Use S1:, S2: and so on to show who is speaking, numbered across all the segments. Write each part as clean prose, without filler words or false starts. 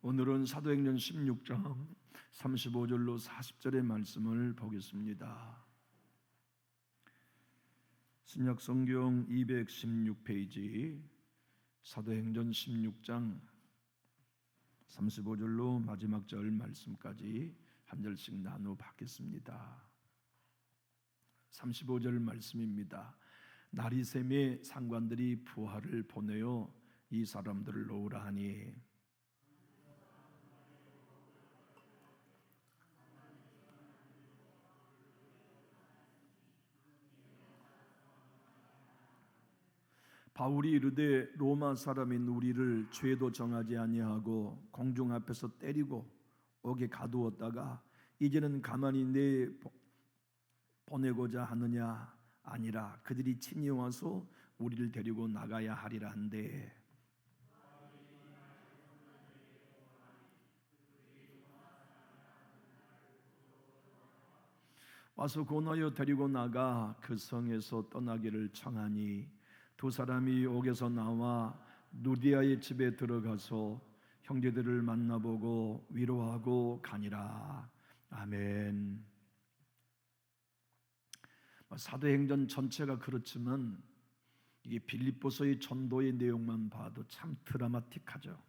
S1: 오늘은 사도행전 16장 35절로 40절의 말씀을 보겠습니다. 신약성경 216페이지 사도행전 16장 35절로 마지막 절 말씀까지 한 절씩 나누어 받겠습니다. 35절 말씀입니다. 날이 새매 상관들이 부하를 보내어 이 사람들을 놓으라 하니 바울이 이르되 로마 사람인 우리를 죄도 정하지 아니하고 공중 앞에서 때리고 옥에 가두었다가 이제는 가만히 내 보내고자 하느냐? 아니라 그들이 친히 와서 우리를 데리고 나가야 하리라 한데 와서 권하여 데리고 나가 그 성에서 떠나기를 청하니 두 사람이 옥에서 나와 누디아의 집에 들어가서 형제들을 만나보고 위로하고 가니라. 아멘. 사도행전 전체가 그렇지만 이게 빌립보서의 전도의 내용만 봐도 참 드라마틱하죠.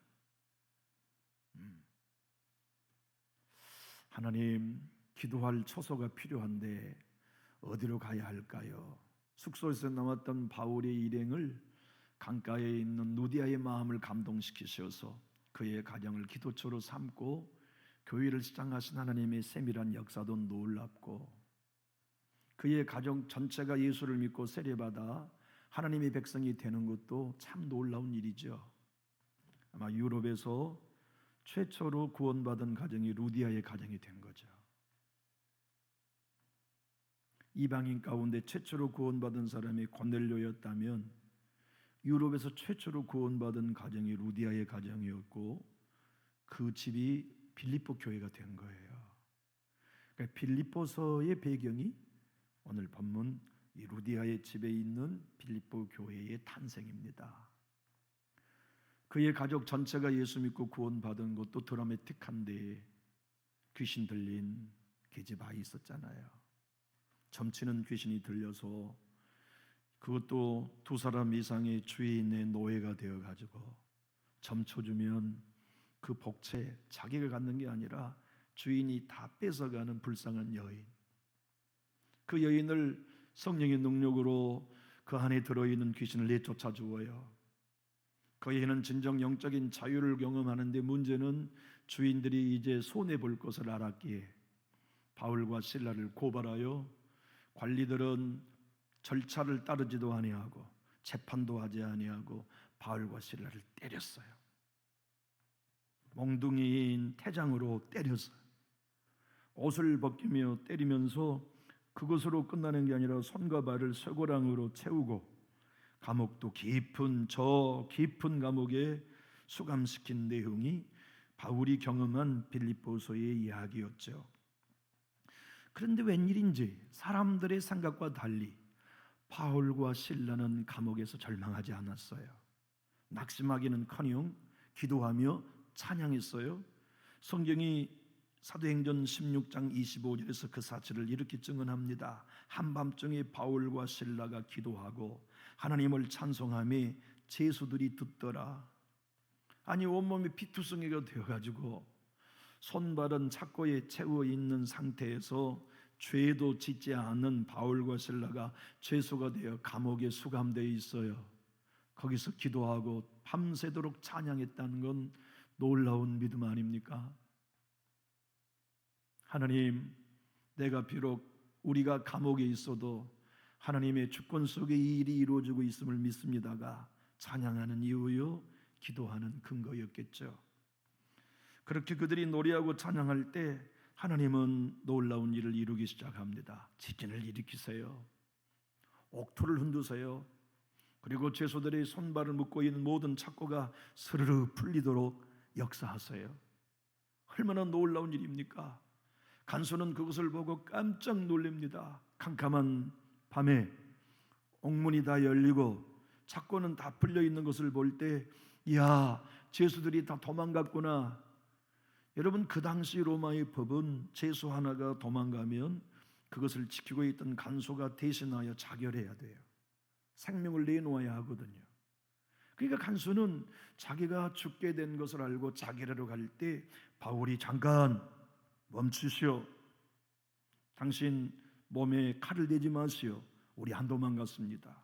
S1: 하나님, 기도할 처소가 필요한데 어디로 가야 할까요? 숙소에서 나왔던 바울의 일행을 강가에 있는 누디아의 마음을 감동시키셔서 그의 가정을 기도처로 삼고 교회를 시작하신 하나님의 세밀한 역사도 놀랍고 그의 가정 전체가 예수를 믿고 세례받아 하나님의 백성이 되는 것도 참 놀라운 일이죠. 아마 유럽에서 최초로 구원받은 가정이 루디아의 가정이 된 거죠. 이방인 가운데 최초로 구원받은 사람이 고넬료였다면 유럽에서 최초로 구원받은 가정이 루디아의 가정이었고 그 집이 빌립보 교회가 된 거예요. 그러니까 빌립보서의 배경이 오늘 본문 이 루디아의 집에 있는 빌립보 교회의 탄생입니다. 그의 가족 전체가 예수 믿고 구원받은 것도 드라마틱한데 귀신 들린 계집 아이 있었잖아요. 점치는 귀신이 들려서 그것도 두 사람 이상의 주인의 노예가 되어가지고 점쳐주면 그 복채 자기가 갖는 게 아니라 주인이 다 뺏어가는 불쌍한 여인. 그 여인을 성령의 능력으로 그 안에 들어있는 귀신을 내쫓아 주어요. 그 여인은 진정 영적인 자유를 경험하는데 문제는 주인들이 이제 손해볼 것을 알았기에 바울과 실라를 고발하여 관리들은 절차를 따르지도 아니하고 재판도 하지 아니하고 바울과 실라를 때렸어요. 몽둥이인 태장으로 때렸어요. 옷을 벗기며 때리면서 그것으로 끝나는 게 아니라 손과 발을 쇠고랑으로 채우고 감옥도 깊은 감옥에 수감시킨 내용이 바울이 경험한 빌립보서의 이야기였죠. 그런데 웬일인지 사람들의 생각과 달리 바울과 실라는 감옥에서 절망하지 않았어요. 낙심하기는커녕 기도하며 찬양했어요. 성경이 사도행전 16장 25절에서 그 사실을 이렇게 증언합니다. 한밤중에 바울과 실라가 기도하고 하나님을 찬송하며 제수들이 듣더라. 아니 온몸이 피투성이가 되어가지고 손발은 착고에 채워 있는 상태에서 죄도 짓지 않은 바울과 실라가 죄수가 되어 감옥에 수감되어 있어요. 거기서 기도하고 밤새도록 찬양했다는 건 놀라운 믿음 아닙니까? 하나님, 내가 비록 우리가 감옥에 있어도 하나님의 주권 속에 이 일이 이루어지고 있음을 믿습니다가 찬양하는 이유요, 기도하는 근거였겠죠. 그렇게 그들이 노래하고 찬양할 때 하나님은 놀라운 일을 이루기 시작합니다. 지진을 일으키세요. 옥토를 흔드세요. 그리고 죄수들의 손발을 묶고 있는 모든 착고가 스르르 풀리도록 역사하세요. 얼마나 놀라운 일입니까? 간수는 그것을 보고 깜짝 놀랍니다. 캄캄한 밤에 옥문이 다 열리고 착고는 다 풀려 있는 것을 볼 때, 이야, 죄수들이 다 도망갔구나. 여러분, 그 당시 로마의 법은 죄수 하나가 도망가면 그것을 지키고 있던 간수가 대신하여 자결해야 돼요. 생명을 내놓아야 하거든요. 그러니까 간수는 자기가 죽게 된 것을 알고 자결하러 갈 때 바울이 잠깐 멈추시오. 당신 몸에 칼을 대지 마시오. 우리 안 도망갔습니다.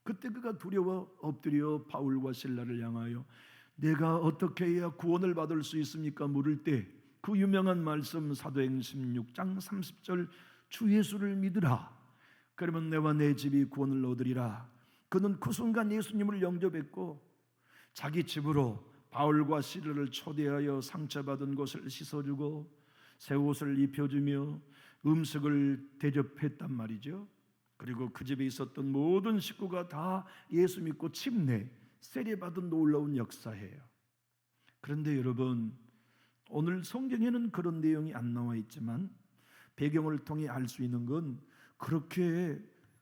S1: 그때 그가 두려워 엎드려 바울과 실라를 향하여 내가 어떻게 해야 구원을 받을 수 있습니까? 물을 때 그 유명한 말씀 사도행 16장 30절 주 예수를 믿으라. 그러면 내와 내 집이 구원을 얻으리라. 그는 그 순간 예수님을 영접했고 자기 집으로 바울과 시라를 초대하여 상처받은 곳을 씻어주고 새 옷을 입혀주며 음식을 대접했단 말이죠. 그리고 그 집에 있었던 모든 식구가 다 예수 믿고 침례, 세례받은 놀라운 역사예요. 그런데 여러분, 오늘 성경에는 그런 내용이 안 나와 있지만 배경을 통해 알 수 있는 건 그렇게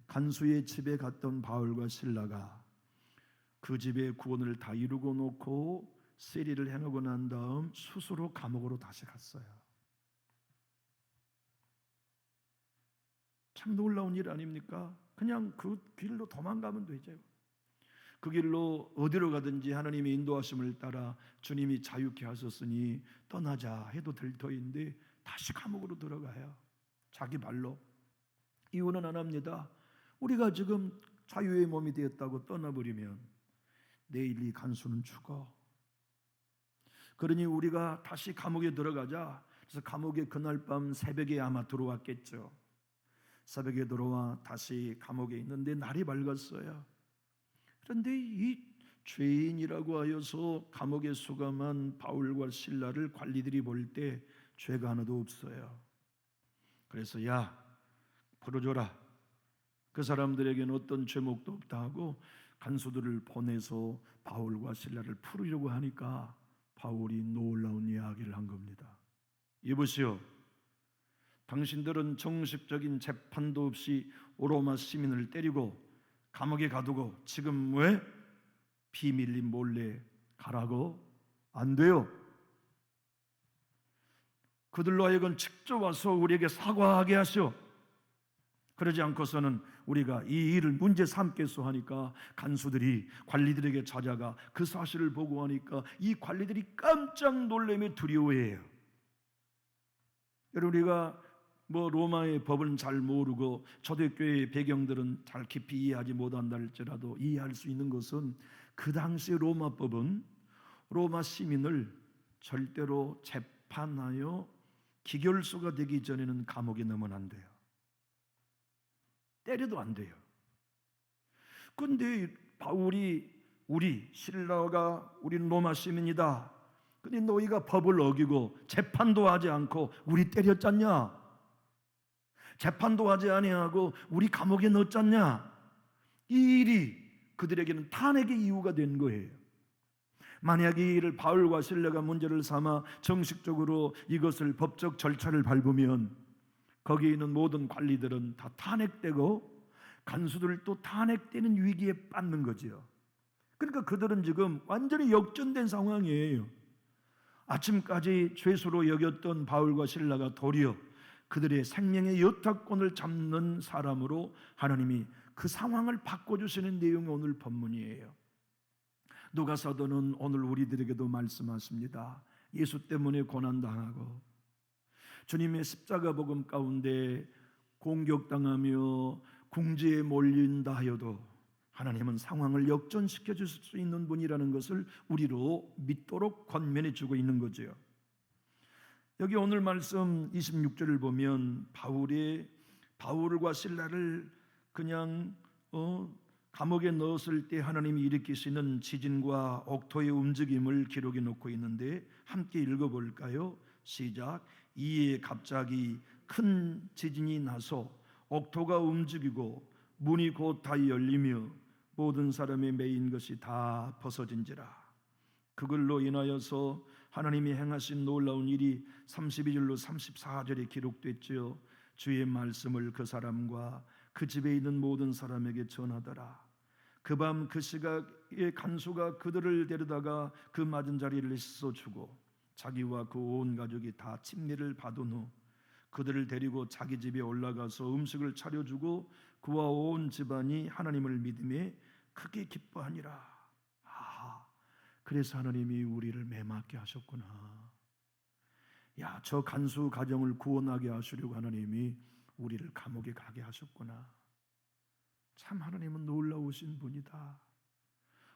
S1: 간수의 집에 갔던 바울과 실라가 그 집의 구원을 다 이루고 놓고 세리를 행하고 난 다음 스스로 감옥으로 다시 갔어요. 참 놀라운 일 아닙니까? 그냥 그 길로 도망가면 되죠. 그 길로 어디로 가든지 하나님의 인도하심을 따라 주님이 자유케 하셨으니 떠나자 해도 될 터인데 다시 감옥으로 들어가요. 자기 발로. 이유는 안 합니다. 우리가 지금 자유의 몸이 되었다고 떠나버리면 내일 이 간수는 죽어. 그러니 우리가 다시 감옥에 들어가자. 그래서 감옥에 그날 밤 새벽에 아마 들어왔겠죠. 새벽에 들어와 다시 감옥에 있는데 날이 밝았어요. 그런데 이 죄인이라고 하여서 감옥에 수감한 바울과 실라를 관리들이 볼 때 죄가 하나도 없어요. 그래서 야, 풀어줘라. 그 사람들에게는 어떤 죄목도 없다 하고 간수들을 보내서 바울과 실라를 풀으려고 하니까 바울이 놀라운 이야기를 한 겁니다. 여보시오, 당신들은 정식적인 재판도 없이 로마 시민을 때리고 감옥에 가두고 지금 왜 비밀리 몰래 가라고? 안 돼요. 그들로 하여금 직접 와서 우리에게 사과하게 하시오. 그러지 않고서는 우리가 이 일을 문제 삼겠소 하니까 간수들이 관리들에게 찾아가 그 사실을 보고하니까 이 관리들이 깜짝 놀라며 두려워해요. 여러분, 우리가 로마의 법은 잘 모르고 초대교회의 배경들은 잘 깊이 이해하지 못한다 할지라도 이해할 수 있는 것은 그 당시 로마법은 로마 시민을 절대로 재판하여 기결소가 되기 전에는 감옥에 넣으면 안 돼요. 때려도 안 돼요. 그런데 바울이 우리 신라가 우리는 로마 시민이다. 근데 너희가 법을 어기고 재판도 하지 않고 우리 때렸잖냐? 재판도 하지 아니하고 우리 감옥에 넣었잖냐? 이 일이 그들에게는 탄핵의 이유가 된 거예요. 만약 이 일을 바울과 실라가 문제를 삼아 정식적으로 이것을 법적 절차를 밟으면 거기에 있는 모든 관리들은 다 탄핵되고 간수들도 탄핵되는 위기에 빠는 거지요. 그러니까 그들은 지금 완전히 역전된 상황이에요. 아침까지 죄수로 여겼던 바울과 실라가 도리어 그들의 생명의 여타권을 잡는 사람으로 하나님이 그 상황을 바꿔주시는 내용이 오늘 본문이에요. 누가사도는 오늘 우리들에게도 말씀하십니다. 예수 때문에 고난당하고 주님의 십자가 복음 가운데 공격당하며 궁지에 몰린다 하여도 하나님은 상황을 역전시켜 주실 수 있는 분이라는 것을 우리로 믿도록 권면해 주고 있는 거죠. 여기 오늘 말씀 26절을 보면 바울과 실라를 그냥 감옥에 넣었을 때 하나님이 일으키시는 지진과 옥토의 움직임을 기록해 놓고 있는데 함께 읽어볼까요? 시작. 이에 갑자기 큰 지진이 나서 옥토가 움직이고 문이 곧 다 열리며 모든 사람의 매인 것이 다 벗어진지라. 그걸로 인하여서 하나님이 행하신 놀라운 일이 32절로 34절에 기록됐지요. 주의 말씀을 그 사람과 그 집에 있는 모든 사람에게 전하더라. 그 밤 그 시각에 간수가 그들을 데려다가 그 맞은 자리를 씻어주고 자기와 그 온 가족이 다 침례를 받은 후 그들을 데리고 자기 집에 올라가서 음식을 차려주고 그와 온 집안이 하나님을 믿음에 크게 기뻐하니라. 그래서 하나님이 우리를 매맞게 하셨구나. 야, 저 간수 가정을 구원하게 하시려고 하나님이 우리를 감옥에 가게 하셨구나. 참 하나님은 놀라우신 분이다.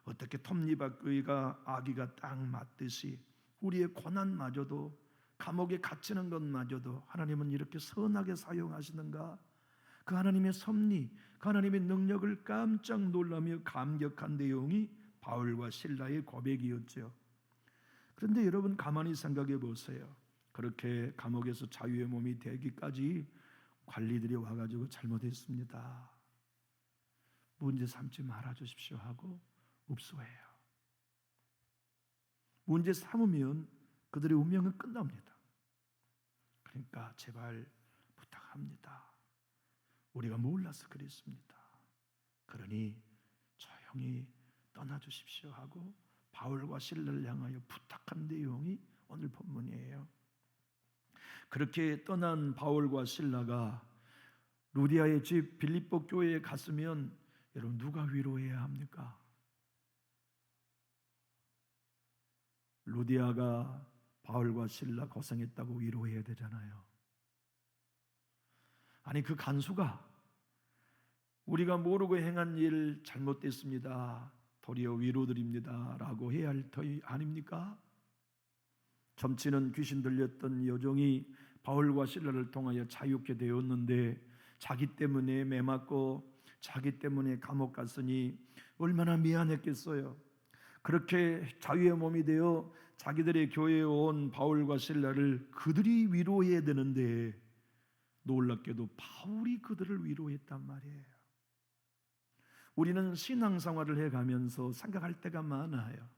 S1: 어떻게 톱니바퀴가 아기가 딱 맞듯이 우리의 고난마저도, 감옥에 갇히는 것마저도 하나님은 이렇게 선하게 사용하시는가? 그 하나님의 섭리, 그 하나님의 능력을 깜짝 놀라며 감격한 내용이 바울과 실라의 고백이었죠. 그런데 여러분 가만히 생각해 보세요. 그렇게 감옥에서 자유의 몸이 되기까지 관리들이 와가지고 잘못했습니다, 문제 삼지 말아 주십시오 하고 읍소해요. 문제 삼으면 그들의 운명은 끝납니다. 그러니까 제발 부탁합니다. 우리가 몰라서 그랬습니다. 그러니 조용히 떠나주십시오 하고 바울과 실라를 향하여 부탁한 내용이 오늘 본문이에요. 그렇게 떠난 바울과 실라가 루디아의 집 빌립보 교회에 갔으면 여러분 누가 위로해야 합니까? 루디아가 바울과 실라 고생했다고 위로해야 되잖아요. 아니 그 간수가 우리가 모르고 행한 일 잘못됐습니다, 도리어 위로드립니다 라고 해야 할 터이 아닙니까? 점치는 귀신 들렸던 여종이 바울과 실라를 통하여 자유케 되었는데 자기 때문에 매맞고 자기 때문에 감옥 갔으니 얼마나 미안했겠어요. 그렇게 자유의 몸이 되어 자기들의 교회에 온 바울과 실라를 그들이 위로해야 되는데 놀랍게도 바울이 그들을 위로했단 말이에요. 우리는 신앙생활을 해가면서 생각할 때가 많아요.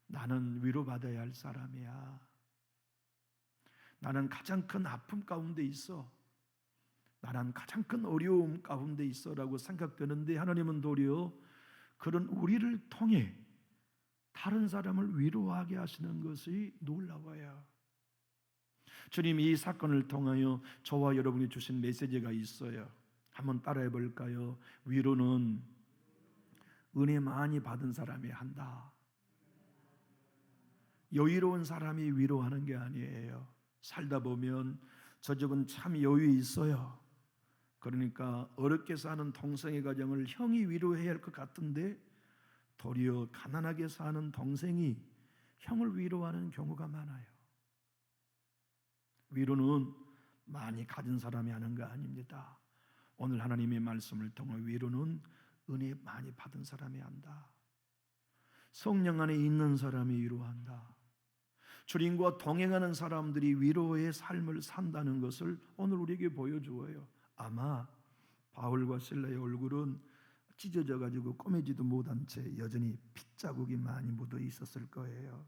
S1: 나는 위로받아야 할 사람이야. 나는 가장 큰 아픔 가운데 있어. 나는 가장 큰 어려움 가운데 있어라고 생각되는데 하나님은 도리어 그런 우리를 통해 다른 사람을 위로하게 하시는 것이 놀라워요. 주님이 이 사건을 통하여 저와 여러분이 주신 메시지가 있어요. 한번 따라해 볼까요? 위로는 은혜 많이 받은 사람이 한다. 여유로운 사람이 위로하는 게 아니에요. 살다 보면 저 집은 참 여유 있어요. 그러니까 어렵게 사는 동생의 가정을 형이 위로해야 할 것 같은데 도리어 가난하게 사는 동생이 형을 위로하는 경우가 많아요. 위로는 많이 가진 사람이 하는 거 아닙니다. 오늘 하나님의 말씀을 통해 위로는 은혜 많이 받은 사람이 한다. 성령 안에 있는 사람이 위로한다. 주님과 동행하는 사람들이 위로의 삶을 산다는 것을 오늘 우리에게 보여주어요. 아마 바울과 실라의 얼굴은 찢어져 가지고 꼬매지도 못한 채 여전히 핏자국이 많이 묻어 있었을 거예요.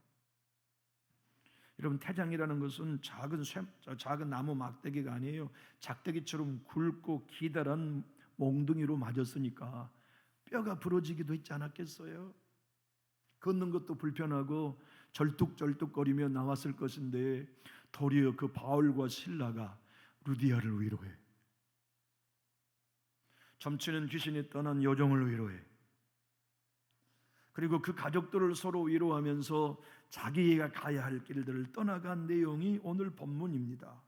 S1: 여러분 태장이라는 것은 작은 나무 막대기가 아니에요. 작대기처럼 굵고 기다란 몽둥이로 맞았으니까 뼈가 부러지기도 했지 않았겠어요? 걷는 것도 불편하고 절뚝절뚝거리며 나왔을 것인데 도리어 그 바울과 실라가 루디아를 위로해. 점치는 귀신이 떠난 여종을 위로해. 그리고 그 가족들을 서로 위로하면서 자기가 가야 할 길들을 떠나간 내용이 오늘 본문입니다.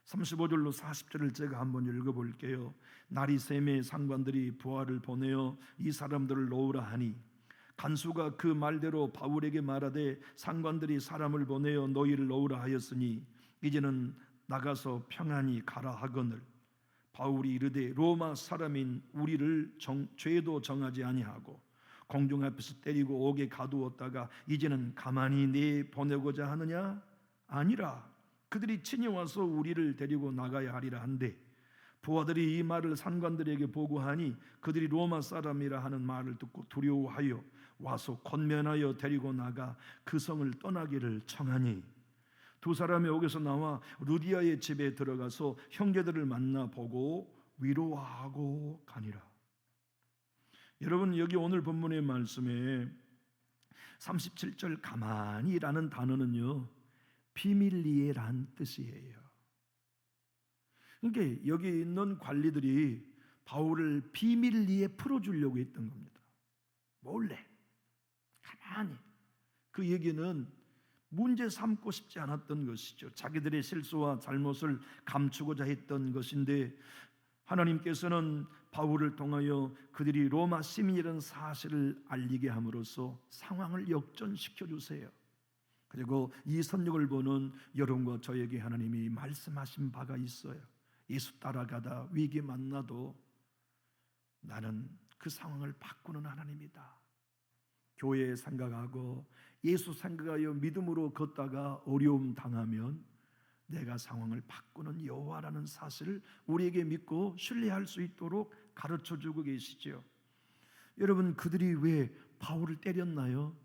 S1: 35절로 40절을 제가 한번 읽어볼게요. 날이 새매 상관들이 부하를 보내어 이 사람들을 놓으라 하니 간수가 그 말대로 바울에게 말하되 상관들이 사람을 보내어 너희를 놓으라 하였으니 이제는 나가서 평안히 가라 하거늘 바울이 이르되 로마 사람인 우리를 죄도 정하지 아니하고 공중 앞에서 때리고 옥에 가두었다가 이제는 가만히 내보내고자 하느냐? 아니라 그들이 친히 와서 우리를 데리고 나가야 하리라 한데 부하들이 이 말을 상관들에게 보고하니 그들이 로마 사람이라 하는 말을 듣고 두려워하여 와서 권면하여 데리고 나가 그 성을 떠나기를 청하니 두 사람이 옥에서 나와 루디아의 집에 들어가서 형제들을 만나 보고 위로하고 가니라. 여러분 여기 오늘 본문의 말씀에 37절 가만히라는 단어는요 비밀리에란 뜻이에요. 그러니까 여기 있는 관리들이 바울을 비밀리에 풀어주려고 했던 겁니다. 몰래, 가만히. 그 얘기는 문제 삼고 싶지 않았던 것이죠. 자기들의 실수와 잘못을 감추고자 했던 것인데, 하나님께서는 바울을 통하여 그들이 로마 시민이라는 사실을 알리게 함으로써 상황을 역전시켜 주세요. 그리고 이 선역을 보는 여러분과 저에게 하나님이 말씀하신 바가 있어요. 예수 따라가다 위기 만나도 나는 그 상황을 바꾸는 하나님이다. 교회 생각하고 예수 생각하여 믿음으로 걷다가 어려움 당하면 내가 상황을 바꾸는 여호와라는 사실을 우리에게 믿고 신뢰할 수 있도록 가르쳐주고 계시죠. 여러분, 그들이 왜 바울을 때렸나요?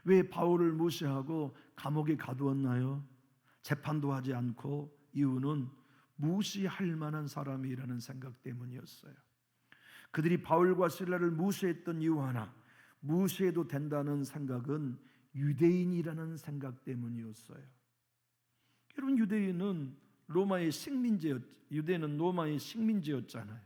S1: 왜 바울을 무시하고 감옥에 가두었나요? 재판도 하지 않고. 이유는 무시할 만한 사람이라는 생각 때문이었어요. 그들이 바울과 실라를 무시했던 이유 하나, 무시해도 된다는 생각은 유대인이라는 생각 때문이었어요. 여러분, 유대인은 로마의 식민지였잖아요.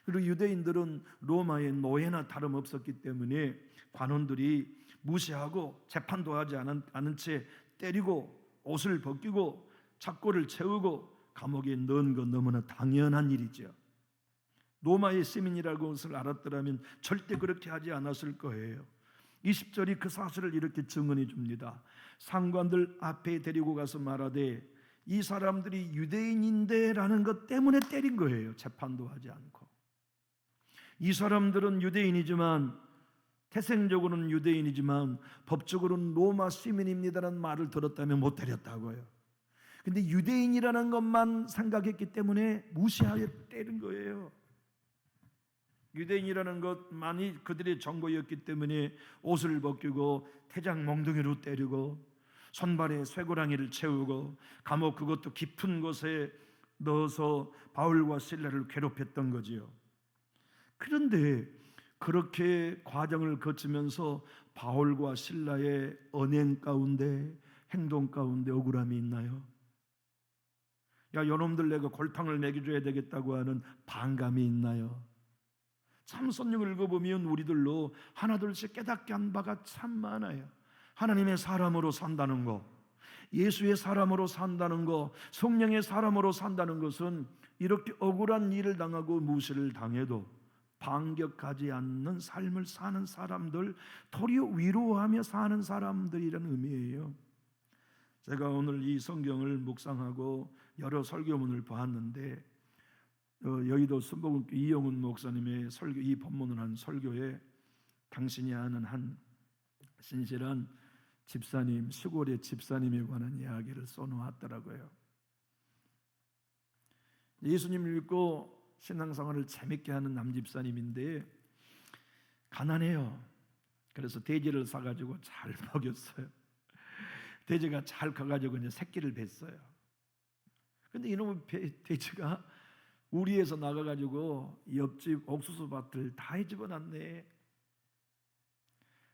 S1: 그리고 유대인들은 로마의 노예나 다름없었기 때문에 관원들이 무시하고 재판도 하지 않은 채 때리고 옷을 벗기고 착고를 채우고 감옥에 넣은 건 너무나 당연한 일이죠. 로마의 시민이라고 것을 알았더라면 절대 그렇게 하지 않았을 거예요. 20절이 그 사실을 이렇게 증언해 줍니다. 상관들 앞에 데리고 가서 말하되 이 사람들이 유대인인데 라는 것 때문에 때린 거예요. 재판도 하지 않고. 이 사람들은 유대인이지만, 태생적으로는 유대인이지만 법적으로는 로마 시민입니다라는 말을 들었다면 못 때렸다고요. 근데 유대인이라는 것만 생각했기 때문에 무시하게 때린 거예요. 유대인이라는 것만이 그들의 정보였기 때문에 옷을 벗기고 태장 몽둥이로 때리고 손발에 쇠고랑이를 채우고 감옥, 그것도 깊은 곳에 넣어서 바울과 실라를 괴롭혔던 거지요. 그런데 그렇게 과정을 거치면서 바울과 실라의 언행 가운데, 행동 가운데 억울함이 있나요? 야, 요놈들 내가 골탕을 먹여줘야 되겠다고 하는 반감이 있나요? 참 성경을 읽어보면 우리들로 하나둘씩 깨닫게 한 바가 참 많아요. 하나님의 사람으로 산다는 것, 예수의 사람으로 산다는 것, 성령의 사람으로 산다는 것은 이렇게 억울한 일을 당하고 무시를 당해도 반격하지 않는 삶을 사는 사람들, 도리어 위로하며 사는 사람들이라는 의미예요. 제가 오늘 이 성경을 묵상하고 여러 설교문을 보았는데, 여의도 순복음교회 이영훈 목사님의 설교, 이 본문을 한 설교에 당신이 아는 한 신실한 집사님, 시골의 집사님에 관한 이야기를 써놓았더라고요. 예수님을 믿고 신앙생활을 재밌게 하는 남집사님인데 가난해요. 그래서 돼지를 사가지고 잘 먹였어요. 돼지가 잘 커가지고 이제 새끼를 뱄어요. 근데 이놈의 돼지가 우리에서 나가가지고 옆집 옥수수 밭을 다 헤집어놨네.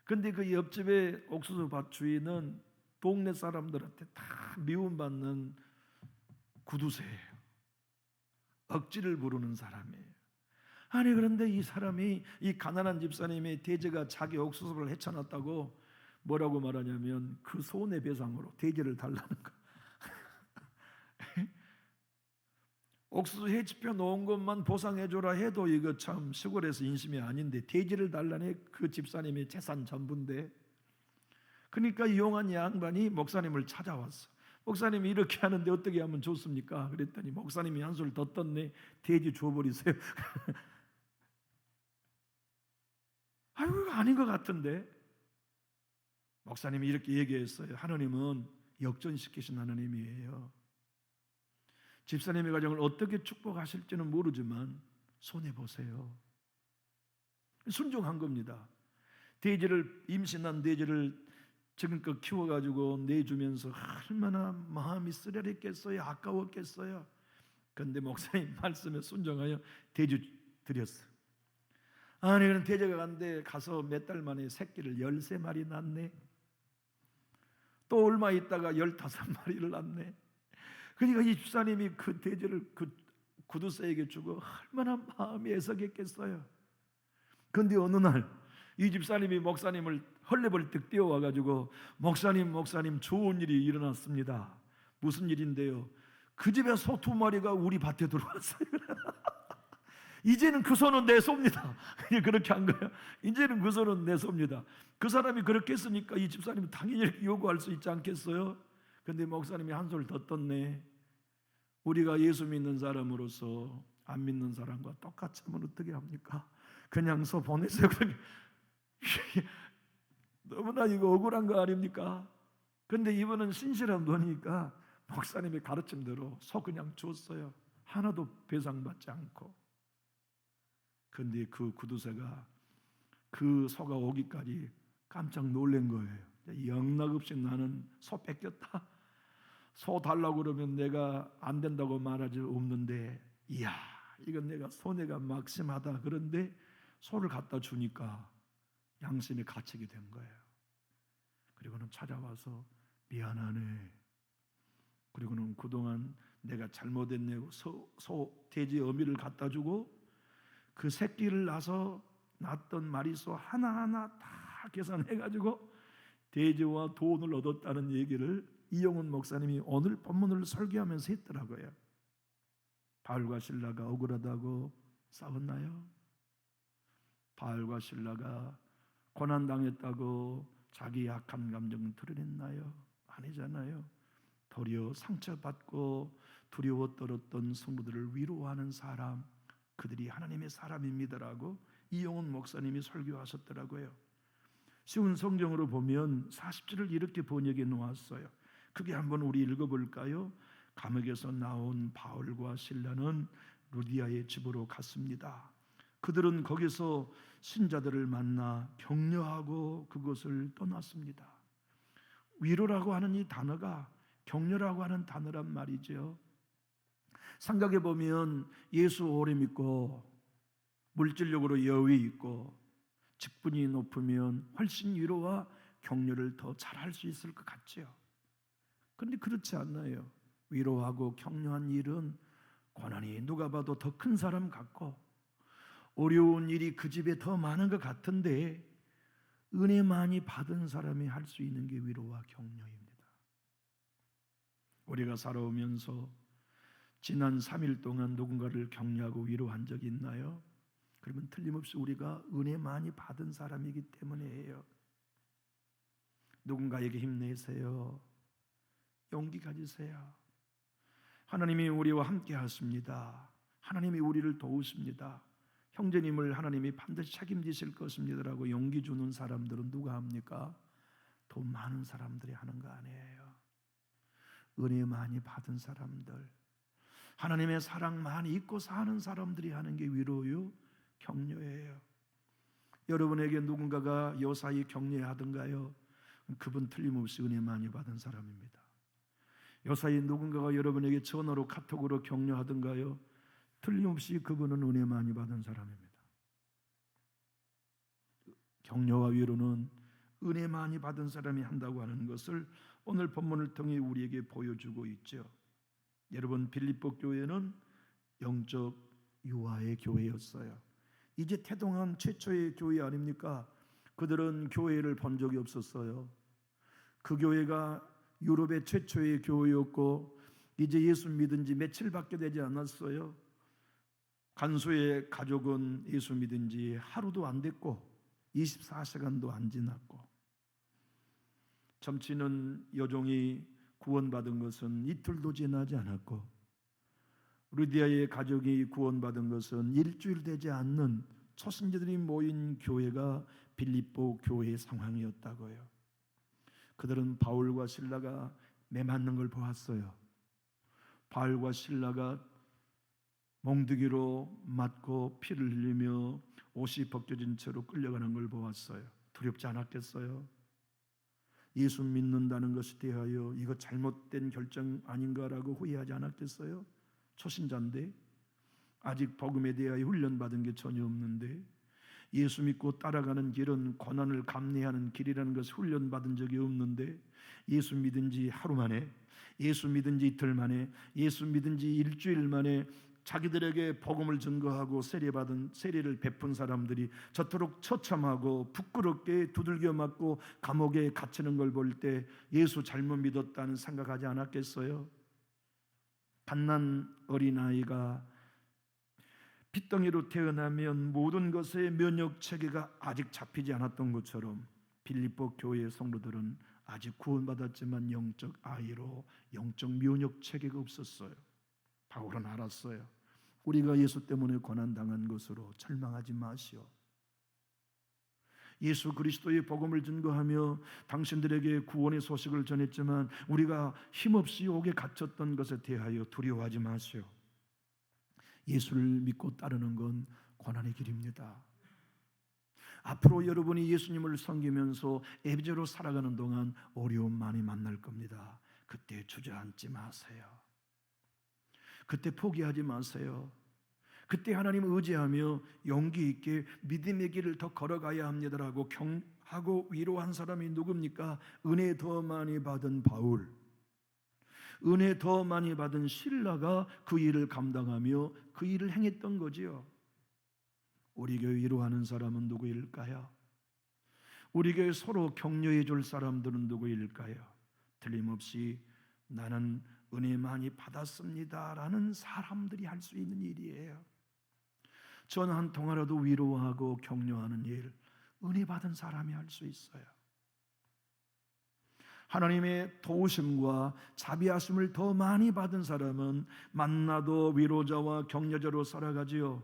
S1: 근데 그 옆집의 옥수수 밭 주인은 동네 사람들한테 다 미움받는 구두쇠예요. 억지를 부르는 사람이에요. 아니, 그런데 이 사람이, 이 가난한 집사님이 돼지가 자기 옥수수를 헤쳐놨다고 뭐라고 말하냐면 그 손해배상으로 돼지를 달라는 거. 옥수수 헤집혀 놓은 것만 보상해줘라 해도 이거 참 시골에서 인심이 아닌데 돼지를 달라니 그 집사님의 재산 전부인데. 그러니까 이용한 양반이 목사님을 찾아왔어. 목사님이 이렇게 하는데 어떻게 하면 좋습니까? 그랬더니 목사님이 한술 더 떴네. 돼지 줘버리세요. 아유, 이거 아닌 것 같은데. 목사님이 이렇게 얘기했어요. 하나님은 역전시키신 하나님이에요. 집사님의 가정을 어떻게 축복하실지는 모르지만 손해보세요. 순종한 겁니다. 돼지를, 임신한 돼지를 지금껏 키워가지고 내주면서 얼마나 마음이 쓰려했겠어요. 아까웠겠어요. 그런데 목사님 말씀에 순종하여 돼지 드렸어요. 아니, 그럼 돼지가 간데 가서 몇 달 만에 새끼를 13마리 낳네. 또 얼마 있다가 15마리를 낳네. 그러니까 이 집사님이 그 돼지를 그 구두쇠에게 주고 얼마나 마음이 애석했겠어요. 그런데 어느 날 이 집사님이 목사님을 헐레벌떡 뛰어와가지고 목사님 좋은 일이 일어났습니다. 무슨 일인데요? 그 집에 소 2마리가 우리 밭에 들어왔어요. 이제는 그 소는 내 소입니다. 그렇게 한 거예요. 이제는 그 소는 내 소입니다. 그 사람이 그렇게 했으니까 이 집사님은 당연히 요구할 수 있지 않겠어요? 그런데 목사님이 한 소리 더 떴네. 우리가 예수 믿는 사람으로서 안 믿는 사람과 똑같이 하면 어떻게 합니까? 그냥 소 보내세요. 너무나 이거 억울한 거 아닙니까? 근데 이분은 신실한 분이니까 목사님의 가르침대로 소 그냥 줬어요. 하나도 배상받지 않고. 근데 그 구두쇠가 그 소가 오기까지 깜짝 놀란 거예요. 영락없이 나는 소 뺏겼다. 소 달라고 그러면 내가 안 된다고 말하지 없는데, 이야, 이건 내가 손해가 막심하다. 그런데 소를 갖다 주니까 양심에 갇히게 된 거예요. 그리고는 찾아와서 미안하네. 그리고는 그동안 내가 잘못했네. 돼지 어미를 갖다 주고 그 새끼를 낳았던 마리수 하나하나 다 계산해가지고 돼지와 돈을 얻었다는 얘기를 이영훈 목사님이 오늘 본문을 설교하면서 했더라고요. 바울과 실라가 억울하다고 싸웠나요? 바울과 실라가 고난당했다고 자기 약한 감정을 드러냈나요? 아니잖아요. 도리어 상처받고 두려워 떨었던 성도들을 위로하는 사람, 그들이 하나님의 사람입니다라고 이영훈 목사님이 설교하셨더라고요. 쉬운 성경으로 보면 40절을 이렇게 번역해 놓았어요. 그게 한번 우리 읽어볼까요? 감옥에서 나온 바울과 실라는 루디아의 집으로 갔습니다. 그들은 거기서 신자들을 만나 격려하고 그곳을 떠났습니다. 위로라고 하는 이 단어가 격려라고 하는 단어란 말이죠. 생각해 보면 예수 오래 믿고 물질력으로 여유 있고 직분이 높으면 훨씬 위로와 격려를 더 잘할 수 있을 것 같죠. 그런데 그렇지 않나요? 위로하고 격려한 일은 고난이 누가 봐도 더 큰 사람 같고 어려운 일이 그 집에 더 많은 것 같은데 은혜 많이 받은 사람이 할 수 있는 게 위로와 격려입니다. 우리가 살아오면서 지난 3일 동안 누군가를 격려하고 위로한 적이 있나요? 그러면 틀림없이 우리가 은혜 많이 받은 사람이기 때문이에요. 누군가에게 힘내세요. 용기 가지세요. 하나님이 우리와 함께 하십니다. 하나님이 우리를 도우십니다. 형제님을 하나님이 반드시 책임지실 것입니다라고 용기 주는 사람들은 누가 합니까? 더 많은 사람들이 하는 거 아니에요. 은혜 많이 받은 사람들, 하나님의 사랑 많이 잊고 사는 사람들이 하는 게 위로요, 격려예요. 여러분에게 누군가가 요사이 격려하던가요? 그분 틀림없이 은혜 많이 받은 사람입니다. 요사이 누군가가 여러분에게 전화로 카톡으로 격려하던가요? 틀림없이 그분은 은혜 많이 받은 사람입니다. 격려와 위로는 은혜 많이 받은 사람이 한다고 하는 것을 오늘 본문을 통해 우리에게 보여주고 있죠. 여러분, 빌립보 교회는 영적 유아의 교회였어요. 이제 태동한 최초의 교회 아닙니까? 그들은 교회를 본 적이 없었어요. 그 교회가 유럽의 최초의 교회였고 이제 예수 믿은 지 며칠밖에 되지 않았어요. 간수의 가족은 예수 믿은 지 하루도 안 됐고 24시간도 안 지났고 점치는 여종이 구원받은 것은 이틀도 지나지 않았고 루디아의 가족이 구원받은 것은 일주일 되지 않는 초신자들이 모인 교회가 빌립보 교회의 상황이었다고요. 그들은 바울과 실라가 매맞는 걸 보았어요. 바울과 실라가 몽둥이로 맞고 피를 흘리며 옷이 벗겨진 채로 끌려가는 걸 보았어요. 두렵지 않았겠어요? 예수 믿는다는 것에 대하여 이거 잘못된 결정 아닌가라고 후회하지 않았겠어요? 초신자인데 아직 복음에 대하여 훈련받은 게 전혀 없는데 예수 믿고 따라가는 길은 고난을 감내하는 길이라는 것을 훈련받은 적이 없는데 예수 믿은 지 하루 만에, 예수 믿은 지 이틀 만에, 예수 믿은 지 일주일 만에 자기들에게 복음을 증거하고 세례를 베푼 사람들이 저토록 처참하고 부끄럽게 두들겨 맞고 감옥에 갇히는 걸 볼 때 예수 잘못 믿었다는 생각하지 않았겠어요? 갓난 어린아이가 핏덩이로 태어나면 모든 것의 면역 체계가 아직 잡히지 않았던 것처럼 빌립보 교회의 성도들은 아직 구원받았지만 영적 아이로 영적 면역 체계가 없었어요. 바울은 알았어요. 우리가 예수 때문에 고난당한 것으로 절망하지 마시오. 예수 그리스도의 복음을 증거하며 당신들에게 구원의 소식을 전했지만 우리가 힘없이 옥에 갇혔던 것에 대하여 두려워하지 마시오. 예수를 믿고 따르는 건 고난의 길입니다. 앞으로 여러분이 예수님을 섬기면서 애비제로 살아가는 동안 어려움 많이 만날 겁니다. 그때 주저앉지 마세요. 그때 포기하지 마세요. 그때 하나님 의지하며 용기 있게 믿음의 길을 더 걸어가야 합니다라고 격하고 위로한 사람이 누굽니까? 은혜 더 많이 받은 바울, 은혜 더 많이 받은 실라가 그 일을 감당하며 그 일을 행했던 거지요. 우리 교회 위로하는 사람은 누구일까요? 우리 교회 서로 격려해 줄 사람들은 누구일까요? 틀림없이 나는 은혜 많이 받았습니다라는 사람들이 할 수 있는 일이에요. 전화 한 통화라도 위로하고 격려하는 일, 은혜 받은 사람이 할 수 있어요. 하나님의 도우심과 자비하심을 더 많이 받은 사람은 만나도 위로자와 격려자로 살아가지요.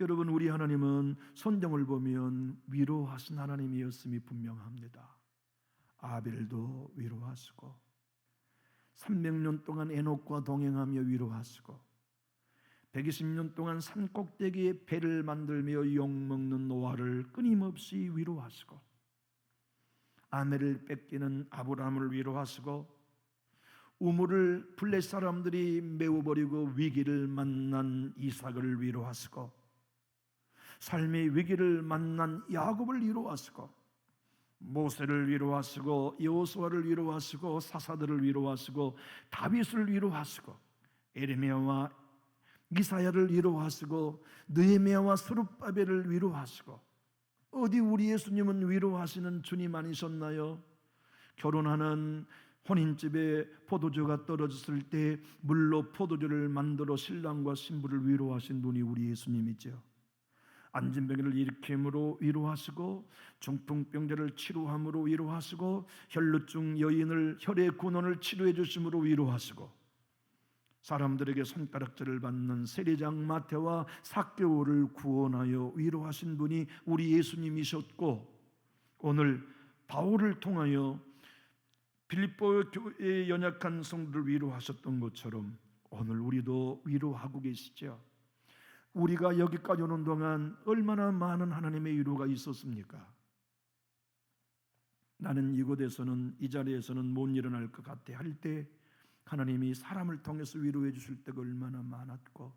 S1: 여러분, 우리 하나님은 성경을 보면 위로하신 하나님이었음이 분명합니다. 아벨도 위로하시고 300년 동안 에녹과 동행하며 위로하시고 120년 동안 산 꼭대기에 배를 만들며 욕먹는 노아를 끊임없이 위로하시고 아내를 뺏기는 아브라함을 위로하시고 우물을 블레 사람들이 메워버리고 위기를 만난 이삭을 위로하시고 삶의 위기를 만난 야곱을 위로하시고 모세를 위로하시고 여호수아를 위로하시고 사사들을 위로하시고 다윗을 위로하시고 에레미야와 이사야를 위로하시고 느헤미야와 스룹바벨을 위로하시고 어디 우리 예수님은 위로하시는 주님 아니셨나요? 결혼하는 혼인집에 포도주가 떨어졌을 때 물로 포도주를 만들어 신랑과 신부를 위로하신 분이 우리 예수님이죠. 안진병을 일으킴으로 위로하시고 중풍병자를 치료함으로 위로하시고 혈루증 여인을 혈의 군원을 치료해 주심으로 위로하시고 사람들에게 손가락질을 받는 세리장 마태와 삭개오를 구원하여 위로하신 분이 우리 예수님이셨고 오늘 바울을 통하여 빌립보 교회의 연약한 성도를 위로하셨던 것처럼 오늘 우리도 위로하고 계시죠. 우리가 여기까지 오는 동안 얼마나 많은 하나님의 위로가 있었습니까? 나는 이곳에서는 이 자리에서는 못 일어날 것 같아 할 때 하나님이 사람을 통해서 위로해 주실 때가 얼마나 많았고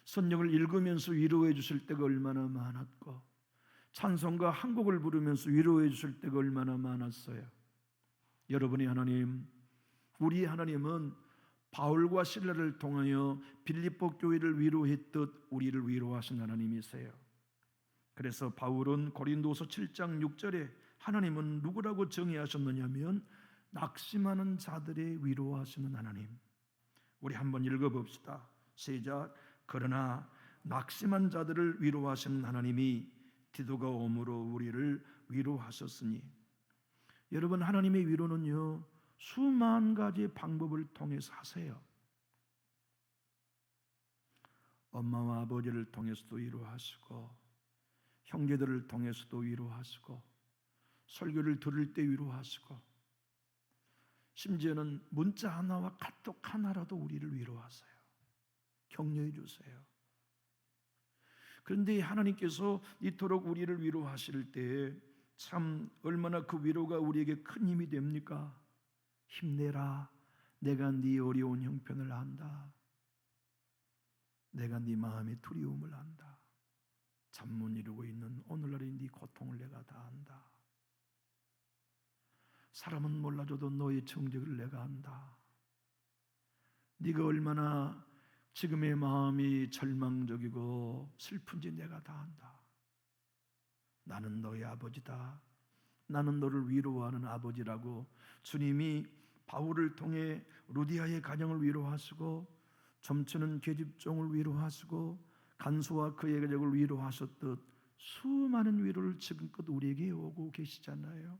S1: 성경을 읽으면서 위로해 주실 때가 얼마나 많았고 찬송가 한 곡을 부르면서 위로해 주실 때가 얼마나 많았어요. 여러분의 하나님, 우리 하나님은 바울과 실라를 통하여 빌립보 교회를 위로했듯 우리를 위로하신 하나님이세요. 그래서 바울은 고린도서 7장 6절에 하나님은 누구라고 정의하셨느냐면 낙심하는 자들의 위로하시는 하나님. 우리 한번 읽어봅시다. 시작. 그러나 낙심한 자들을 위로하시는 하나님이 디도가 오므로 우리를 위로하셨으니. 여러분, 하나님의 위로는요 수만 가지 방법을 통해서 하세요. 엄마와 아버지를 통해서도 위로하시고 형제들을 통해서도 위로하시고 설교를 들을 때 위로하시고 심지어는 문자 하나와 카톡 하나라도 우리를 위로하세요. 격려해 주세요. 그런데 하나님께서 이토록 우리를 위로하실 때 참 얼마나 그 위로가 우리에게 큰 힘이 됩니까? 힘내라. 내가 네 어려운 형편을 안다. 내가 네 마음의 두려움을 안다. 잠 못 이루고 있는 오늘날의 네 고통을 내가 다 안다. 사람은 몰라줘도 너의 정직을 내가 안다. 네가 얼마나 지금의 마음이 절망적이고 슬픈지 내가 다 안다. 나는 너의 아버지다. 나는 너를 위로하는 아버지라고 주님이 바울을 통해 루디아의 가정을 위로하시고 점치는 계집종을 위로하시고 간수와 그의 가족을 위로하셨듯 수많은 위로를 지금껏 우리에게 오고 계시잖아요.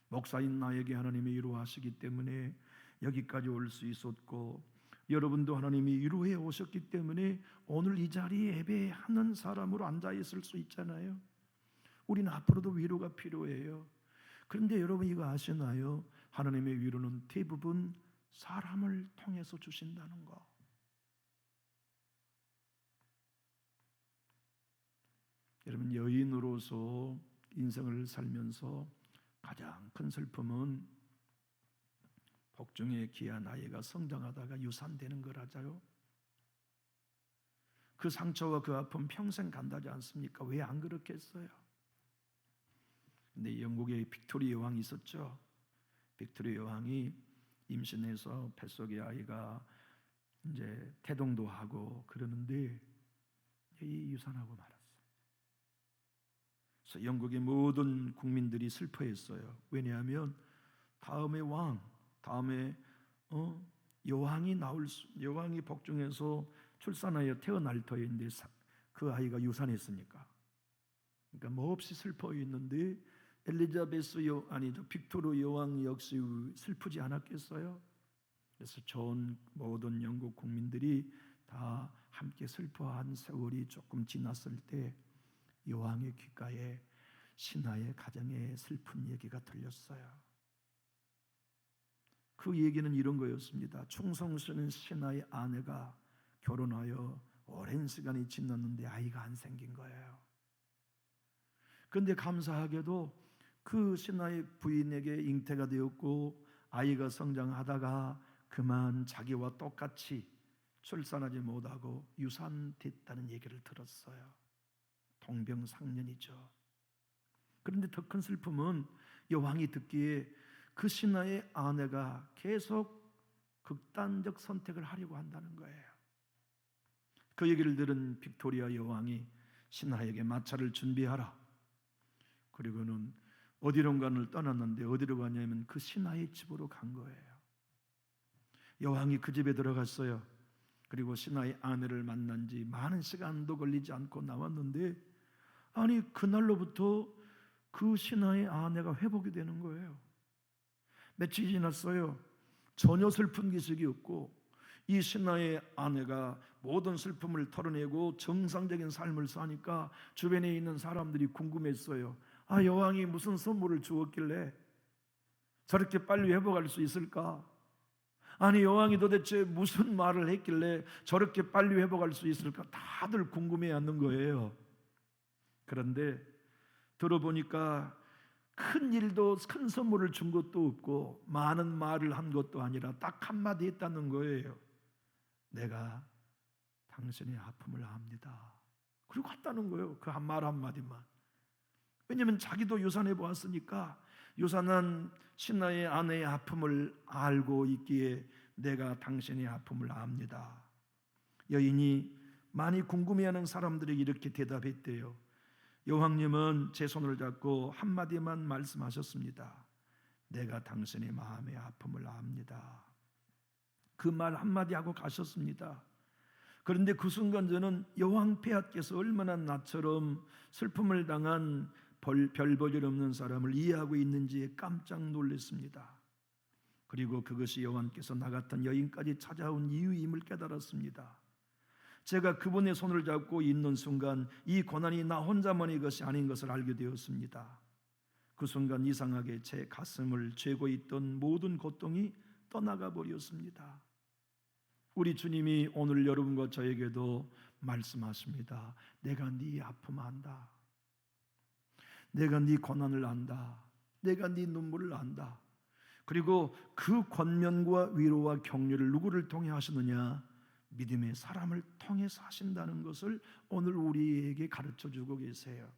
S1: 목사인 나에게 하나님이 위로하시기 때문에 여기까지 올 수 있었고, 여러분도 하나님이 위로해 오셨기 때문에 오늘 이 자리에 예배하는 사람으로 앉아 있을 수 있잖아요. 우리는 앞으로도 위로가 필요해요. 그런데 여러분 이거 아시나요? 하나님의 위로는 대부분 사람을 통해서 주신다는 거. 여러분, 여인으로서 인생을 살면서 가장 큰 슬픔은 복중의 귀한 아이가 성장하다가 유산되는 거라자요. 그 상처와 그 아픔 평생 간다지 않습니까? 왜 안 그렇겠어요? 근데 영국에 빅토리 여왕이 있었죠. 빅토리 여왕이 임신해서 뱃속의 아이가 이제 태동도 하고 그러는데 이 유산하고 말았어요. 그래서 영국의 모든 국민들이 슬퍼했어요. 왜냐하면 다음에 여왕이 복중에서 출산하여 태어날 터인데 그 아이가 유산했으니까. 그러니까 뭐 없이 슬퍼했는데 빅토르 여왕 역시 슬프지 않았겠어요? 그래서 전 모든 영국 국민들이 다 함께 슬퍼한 세월이 조금 지났을 때 여왕의 귓가에 신하의 가정의 슬픈 얘기가 들렸어요. 그 얘기는 이런 거였습니다. 충성스러운 신하의 아내가 결혼하여 오랜 시간이 지났는데 아이가 안 생긴 거예요. 그런데 감사하게도 그 신하의 부인에게 잉태가 되었고 아이가 성장하다가 그만 자기와 똑같이 출산하지 못하고 유산됐다는 얘기를 들었어요. 동병상련이죠. 그런데 더 큰 슬픔은 여왕이 듣기에 그 신하의 아내가 계속 극단적 선택을 하려고 한다는 거예요. 그 얘기를 들은 빅토리아 여왕이 신하에게 마차를 준비하라. 그리고는 어디론가를 떠났는데 어디로 가냐면 그 신하의 집으로 간 거예요. 여왕이 그 집에 들어갔어요. 그리고 신하의 아내를 만난 지 많은 시간도 걸리지 않고 나왔는데 아니 그날로부터 그 신하의 아내가 회복이 되는 거예요. 며칠이 지났어요. 전혀 슬픈 기색이 없고 이 신하의 아내가 모든 슬픔을 털어내고 정상적인 삶을 사니까 주변에 있는 사람들이 궁금했어요. 아, 여왕이 무슨 선물을 주었길래 저렇게 빨리 회복할 수 있을까? 아니 여왕이 도대체 무슨 말을 했길래 저렇게 빨리 회복할 수 있을까? 다들 궁금해하는 거예요. 그런데 들어보니까 큰 선물을 준 것도 없고 많은 말을 한 것도 아니라 딱 한마디 했다는 거예요. 내가 당신의 아픔을 압니다. 그리고 갔다는 거예요. 그 말 한마디만. 왜냐하면 자기도 유산해 보았으니까 유산한 신하의 아내의 아픔을 알고 있기에 내가 당신의 아픔을 압니다. 여인이 많이 궁금해하는 사람들에게 이렇게 대답했대요. 여왕님은 제 손을 잡고 한마디만 말씀하셨습니다. 내가 당신의 마음의 아픔을 압니다. 그 말 한마디 하고 가셨습니다. 그런데 그 순간 저는 여왕 폐하께서 얼마나 나처럼 슬픔을 당한 별 볼 일 없는 사람을 이해하고 있는지에 깜짝 놀랐습니다. 그리고 그것이 여왕께서 나 같은 여인까지 찾아온 이유임을 깨달았습니다. 제가 그분의 손을 잡고 있는 순간 이 고난이 나 혼자만의 것이 아닌 것을 알게 되었습니다. 그 순간 이상하게 제 가슴을 죄고 있던 모든 고통이 떠나가 버렸습니다. 우리 주님이 오늘 여러분과 저에게도 말씀하십니다. 내가 네 아픔 안다. 내가 네 고난을 안다. 내가 네 눈물을 안다. 그리고 그 권면과 위로와 격려를 누구를 통해 하시느냐? 믿음의 사람을 통해서 하신다는 것을 오늘 우리에게 가르쳐 주고 계세요.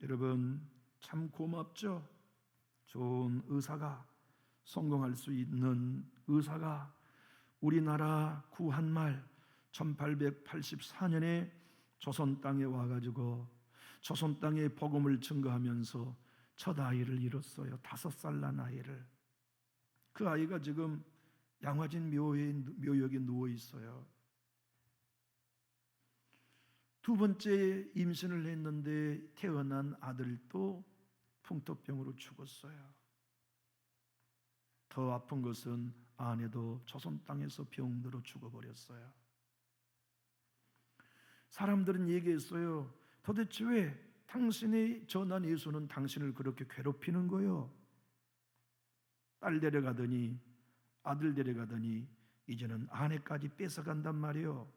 S1: 여러분 참 고맙죠? 좋은 의사가, 성공할 수 있는 의사가 우리나라 구한말 1884년에 조선 땅에 와가지고 조선 땅에 복음을 증거하면서 첫 아이를 잃었어요. 5살 난 아이를. 그 아이가 지금 양화진 묘역에 누워 있어요. 두 번째 임신을 했는데 태어난 아들도 풍토병으로 죽었어요. 더 아픈 것은 아내도 조선 땅에서 병들어 죽어버렸어요. 사람들은 얘기했어요. 도대체 왜 당신이 전한 예수는 당신을 그렇게 괴롭히는 거요? 딸 데려가더니 아들 데려가더니 이제는 아내까지 뺏어간단 말이요.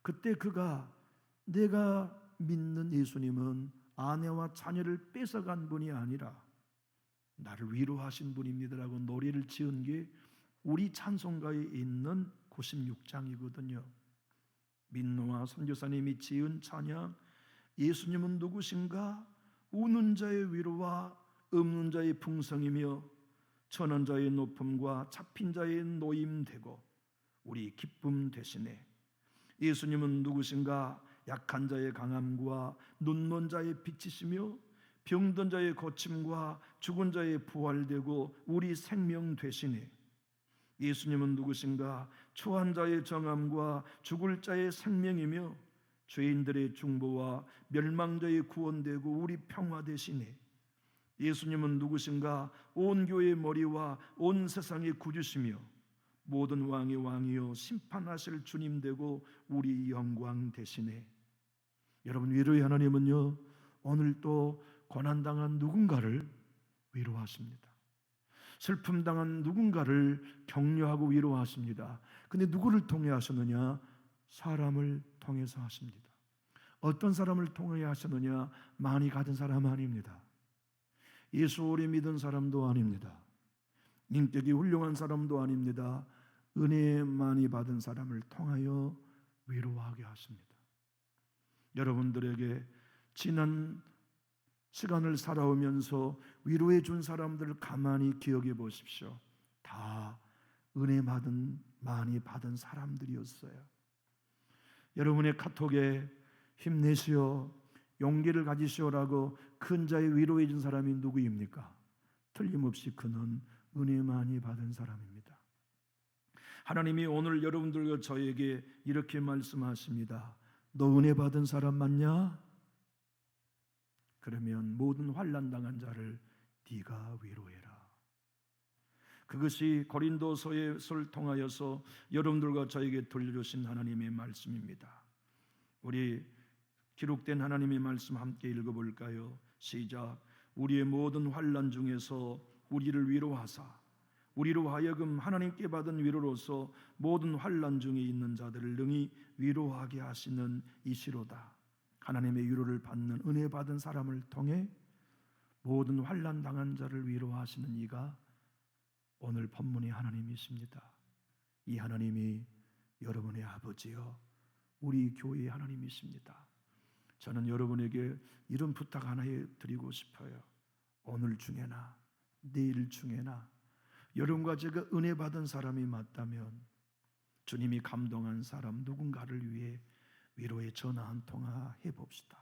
S1: 그때 그가 내가 믿는 예수님은 아내와 자녀를 뺏어간 분이 아니라 나를 위로하신 분입니다라고 노래를 지은 게 우리 찬송가에 있는 96장이거든요. 민노아 선교사님이 지은 찬양, 예수님은 누구신가? 우는 자의 위로와 없는 자의 풍성이며 천한 자의 높음과 잡힌 자의 노임되고 우리 기쁨 되시네. 예수님은 누구신가? 약한 자의 강함과 눈먼 자의 빛이시며 병든 자의 고침과 죽은 자의 부활되고 우리 생명 되시네. 예수님은 누구신가? 초한 자의 정함과 죽을 자의 생명이며 죄인들의 중보와 멸망자의 구원되고 우리 평화 되시네. 예수님은 누구신가? 온 교회의 머리와 온 세상의 구주시며 모든 왕의 왕이요 심판하실 주님 되고 우리 영광 되시네. 여러분, 위로의 하나님은요 오늘 또 고난당한 누군가를 위로하십니다. 슬픔 당한 누군가를 격려하고 위로하십니다. 근데 누구를 통해 하셨느냐? 사람을 통해서 하십니다. 어떤 사람을 통해 하셨느냐? 많이 가진 사람 아닙니다. 예수 오래 믿은 사람도 아닙니다. 인격이 훌륭한 사람도 아닙니다. 은혜 많이 받은 사람을 통하여 위로하게 하십니다. 여러분들에게 지난 시간을 살아오면서 위로해 준 사람들을 가만히 기억해 보십시오. 다 은혜 많이 받은 사람들이었어요. 여러분의 카톡에 힘내시오, 용기를 가지시오라고 큰 자의 위로해 준 사람이 누구입니까? 틀림없이 그는 은혜 많이 받은 사람입니다. 하나님이 오늘 여러분들과 저에게 이렇게 말씀하십니다. 너 은혜 받은 사람 맞냐? 그러면 모든 환난 당한 자를 네가 위로해라. 그것이 고린도서를 통하여서 여러분들과 저에게 들려주신 하나님의 말씀입니다. 우리 기록된 하나님의 말씀 함께 읽어볼까요? 시작. 우리의 모든 환난 중에서 우리를 위로하사 우리로 하여금 하나님께 받은 위로로서 모든 환난 중에 있는 자들을 능히 위로하게 하시는 이시로다. 하나님의 위로를 받는 은혜 받은 사람을 통해 모든 환난 당한 자를 위로하시는 이가 오늘 본문의 하나님이십니다. 이 하나님이 여러분의 아버지요 우리 교회의 하나님이십니다. 저는 여러분에게 이런 부탁 하나 드리고 싶어요. 오늘 중에나 내일 중에나 여러분과 제가 은혜 받은 사람이 맞다면 주님이 감동한 사람 누군가를 위해 위로의 전화 한 통화 해봅시다.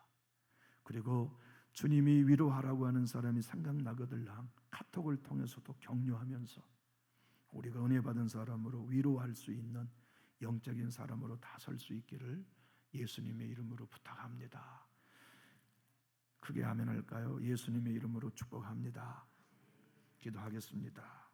S1: 그리고 주님이 위로하라고 하는 사람이 생각나거들랑 카톡을 통해서도 격려하면서 우리가 은혜 받은 사람으로 위로할 수 있는 영적인 사람으로 다 설 수 있기를 예수님의 이름으로 부탁합니다. 크게 아멘할까요? 예수님의 이름으로 축복합니다. 기도하겠습니다.